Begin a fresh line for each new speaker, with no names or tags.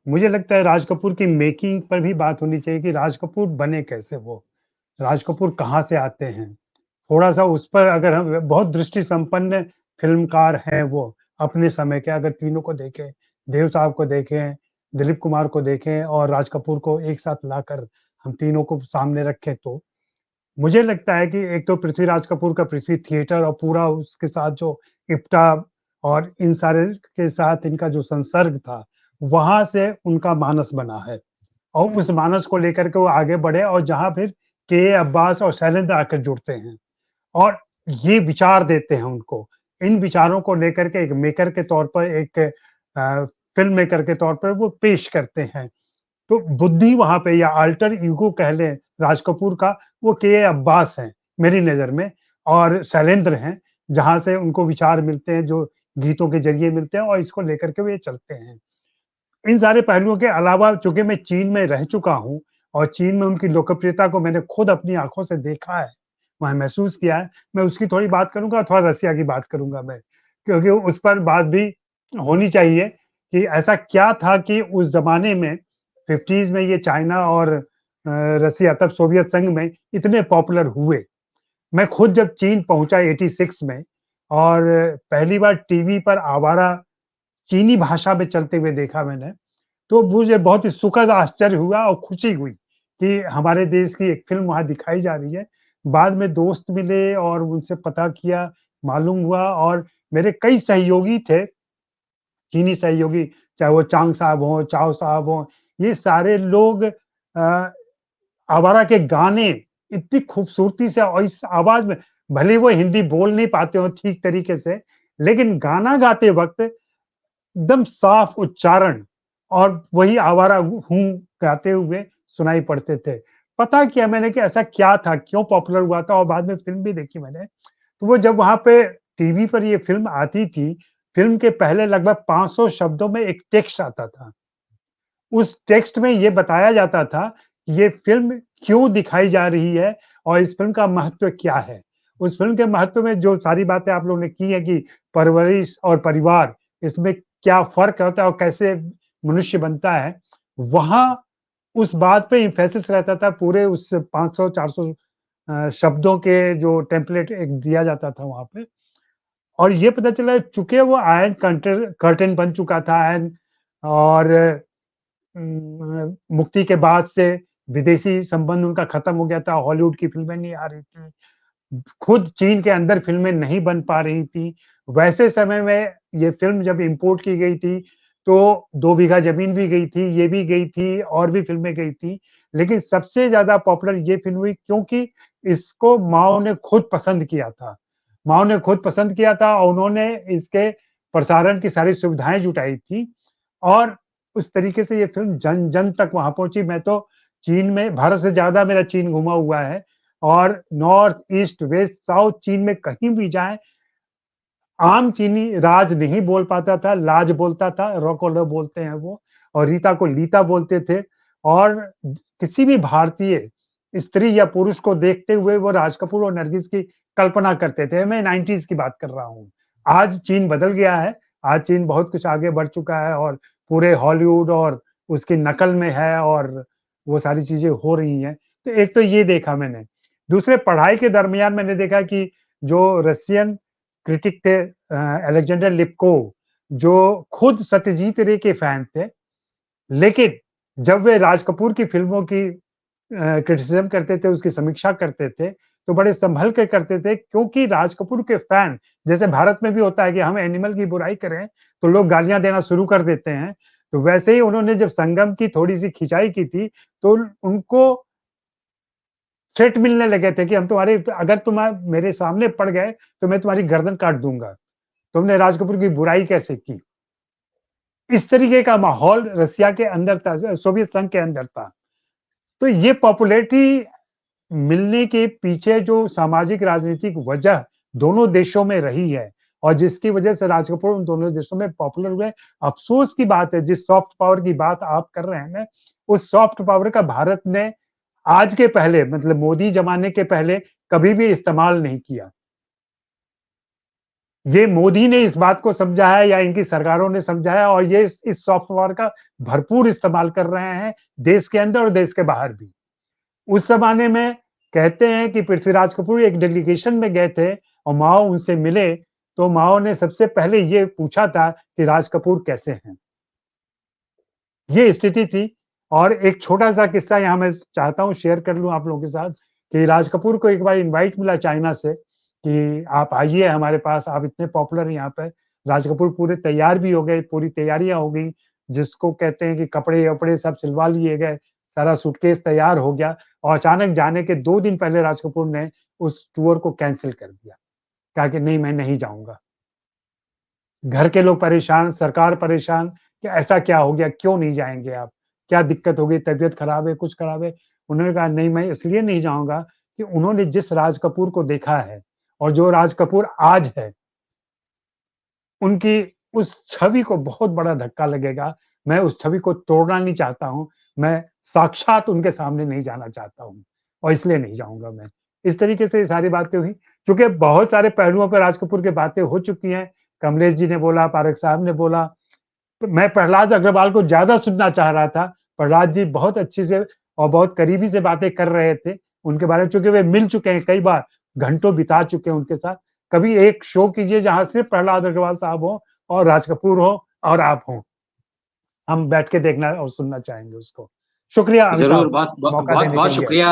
मुझे लगता है राज कपूर की मेकिंग पर भी बात होनी चाहिए कि राज कपूर बने कैसे वो? राज कपूर कहाँ से आते हैं? थोड़ा-सा उस पर अगर हम बहुत दृष्टि संपन्न फ़िल्मकार हैं वो, अपने समय के अगर तीनों को देखें, देव साहब को देखें, दिलीप कुमार को देखें और राज कपूर को एक साथ लाकर हम तीनों को सामने रखें तो, मुझे लगता है कि एक तो पृथ्वीराज कपूर का पृथ्वी थिएटर और पूरा उसके साथ जो इप्टा और इन सारे के साथ इनका जो संसर्ग था, वहाँ से उनका मानस बना है। और उस मानस को लेकर के वो आगे बढ़े और जहाँ फिर के अब्बास और शैलेंद्र आकर जुड़ते हैं और ये विचार देते हैं उनको। इन विचारों को लेकर के एक मेकर के तौर पर एक फ़िल्म मेकर के तौर पर वो पेश करते हैं। तो बुद्धि वहाँ पे या अल्टर ईगो कह लें राज कपूर का, वो के अब्बास हैं, मेरी नज़र में और शैलेंद्र हैं, जहाँ से उनको विचार मिलते हैं, जो गीतों के ज़रिए मिलते हैं और इसको लेकर के वो ये चलते हैं। इन सारे पहलुओं के अलावा चूँकि मैं चीन में रह चुका हूँ और चीन में उनकी लोकप्रियता को मैंने खुद अपनी आँखों से देखा है, वहाँ महसूस किया है। मैं उसकी थोड़ी बात करूँगा, थोड़ा रसिया की बात करूँगा मैं, क्योंकि उस पर बात भी होनी चाहिए कि ऐसा क्या था कि उस ज़माने में 50s में ये चाइना और रसिया तब सोवियत संघ में इतने पॉपुलर हुए। मैं खुद जब चीन पहुँचा 86 में और पहली बार टीवी पर आवारा चीनी भाषा में चलते हुए देखा मैंने, तो मुझे बहुत ही सुखद आश्चर्य हुआ और खुशी हुई कि हमारे देश की एक फ़िल्म वहाँ दिखाई जा रही है। बाद में दोस्त मिले और उनसे पता किया, मालूम हुआ और मेरे कई सहयोगी थे, चीनी सहयोगी, चाहे वो चांग साहब हों, चाओ साहब हों, ये सारे लोग आवारा के गाने इतनी खूबसूरती से और इस आवाज़ में भले ही वो हिंदी बोल नहीं पाते हों ठीक तरीके से, लेकिन गाना गाते वक़्त एकदम साफ उच्चारण और वही आवारा हूँ गाते हुए सुनाई पड़ते थे। पता किया मैंने कि ऐसा क्या था, क्यों पॉपुलर हुआ था और बाद में फ़िल्म भी देखी मैंने। तो वो जब वहाँ पे टीवी पर ये फ़िल्म आती थी, फ़िल्म के पहले लगभग 500 शब्दों में एक टेक्स्ट आता था। उस टेक्स्ट में ये बताया जाता था, कि ये फ़िल्म क्यों दिखाई जा रही है और इस फ़िल्म का महत्व क्या है। उस फ़िल्म के महत्व में जो सारी बातें आप लोगों ने की है कि परवरिश और परिवार, इसमें क्या फ़र्क होता है और कैसे मनुष्य बनता है, वहाँ उस बात पे एम्फैसिस रहता था पूरे उस 500-400 शब्दों के जो टेम्पलेट एक दिया जाता था वहाँ पे और ये पता चला चूँकि वो आयरन कर्टेन बन चुका था आयरन और मुक्ति के बाद से विदेशी संबंध उनका खत्म हो गया था, हॉलीवुड की फ़िल्में नहीं आ रही थी। खुद चीन के अंदर फ़िल्में नहीं बन पा रही थी। वैसे समय में ये फ़िल्म जब इम्पोर्ट की गई थी, तो 2 बीघा ज़मीन भी गई थी, ये भी गई थी और भी फ़िल्में गई थी। लेकिन सबसे ज़्यादा पॉपुलर ये फ़िल्म हुई क्योंकि इसको माओ ने खुद पसंद किया था। माओ ने खुद पसंद किया था और उन्होंने इसके प्रसारण की सारी सुविधाएँ जुटाई थी और उस तरीके से ये फ़िल्म जन-जन तक वहाँ पहुँची। मैं तो चीन में भारत से ज़्यादा मेरा चीन घूमा हुआ है और नॉर्थ, ईस्ट, वेस्ट, साउथ चीन में कहीं भी जाएँ, आम चीनी राज नहीं बोल पाता था, लाज बोलता था, रोकोलो बोलते हैं वो और रीता को लीता बोलते थे और किसी भी भारतीय स्त्री या पुरुष को देखते हुए वो राज कपूर और नरगिस की कल्पना करते थे। मैं 90s की बात कर रहा हूँ। आज चीन बदल गया है, आज चीन बहुत कुछ आगे बढ़ चुका है और पूरे हॉलीवुड और उसकी नकल में है और वो सारी चीज़ें हो रही हैं। तो एक तो ये देखा मैंने। दूसरे पढ़ाई के दरमियान मैंने देखा कि जो रशियन क्रिटिक थे अलेक्जेंडर लिप्कोव, जो खुद सत्यजीत रे के फैन थे, लेकिन जब वे राज कपूर की फ़िल्मों की क्रिटिसिज़्म करते थे, उसकी समीक्षा करते थे, तो बड़े सँभल के करते थे क्योंकि राज कपूर के फैन जैसे भारत में भी होता है कि हम एनिमल की बुराई करें, तो लोग गालियाँ देना शुरू कर देते हैं। तो वैसे ही उन्होंने जब संगम की थोड़ी-सी खिंचाई की थी, तो उनको थ्रेट मिलने लगे थे कि हम तुम्हारे अगर तुम मेरे सामने पड़ गए, तो मैं तुम्हारी गर्दन काट दूँगा। तुमने राज कपूर की बुराई कैसे की? इस तरीके का माहौल रसिया के अंदर था, सोवियत संघ के अंदर था। तो ये पॉपुलैरिटी मिलने के पीछे जो सामाजिक राजनीतिक वजह दोनों देशों में रही है और जिसकी वजह से राज कपूर उन दोनों देशों में पॉपुलर हुए। अफ़सोस की बात है जिस सॉफ्ट पावर की बात आप कर रहे हैं ना, उस सॉफ्ट पावर का भारत ने आज के पहले मतलब मोदी ज़माने के पहले कभी भी इस्तेमाल नहीं किया। ये मोदी ने इस बात को समझा है या इनकी सरकारों ने समझा है और ये इस सॉफ्ट पावर का भरपूर इस्तेमाल कर रहे हैं, देश के अंदर और देश के बाहर भी। उस ज़माने में कहते हैं कि पृथ्वीराज कपूर एक डेलीगेशन में गए थे और माओ उनसे मिले, तो माओ ने सबसे पहले ये पूछा था कि राज कपूर कैसे हैं? ये स्थिति थी और एक छोटा-सा किस्सा यहाँ मैं चाहता हूँ शेयर कर लूँ आप लोगों के साथ कि राज कपूर को एक बार इनवाइट मिला चाइना से कि आप आइए हमारे पास, आप इतने पॉपुलर हैं यहाँ पे। राज कपूर पूरे तैयार भी हो गए, पूरी तैयारियाँ हो गई, जिसको कहते हैं कि कपड़े-वपड़े सब सिलवा लिए गए, सारा सूटकेस तैयार हो गया और अचानक जाने के 2 दिन पहले राज कपूर ने उस टूर को कैंसल कर दिया। कहा कि नहीं मैं नहीं जाऊँगा। घर के लोग परेशान, सरकार परेशान कि ऐसा क्या हो गया? क्यों नहीं जाएँगे आप? क्या दिक्कत हो गई? तबीयत खराब है, कुछ खराब है? उन्होंने कहा नहीं मैं इसलिए नहीं जाऊँगा कि उन्होंने जिस राज कपूर को देखा है और जो राज कपूर आज है, उनकी उस छवि को बहुत बड़ा धक्का लगेगा। मैं उस छवि को तोड़ना नहीं चाहता हूँ। मैं साक्षात उनके सामने नहीं जाना चाहता हूँ और इसलिए नहीं जाऊँगा मैं। इस तरीके से ये सारी बातें हुई। चूँकि बहुत सारे पहलुओं पे राज कपूर की बातें हो चुकी हैं। कमलेश जी ने बोला, पारेख साहब ने बोला। तो मैं प्रहलाद अग्रवाल को ज़्यादा सुनना चाह रहा था। प्रहलाद जी बहुत अच्छी से और बहुत करीबी से बातें कर रहे थे। उनके बारे में चूँकि वे मिल चुके हैं कई बार, घंटों बिता चुके हैं उनके साथ। कभी एक शो कीजिए जहाँ सिर्फ़ प्रहलाद अग्रवाल साहब हों और राज कपूर हो और आप हों। हम बैठ के देखना और सुनना चाहेंगे उसको। शुक्रिया
ज़रूर,
अमिताभ,
बहुत ब
मौका
बहुत
देने के
बहुत
लिए।
शुक्रिया।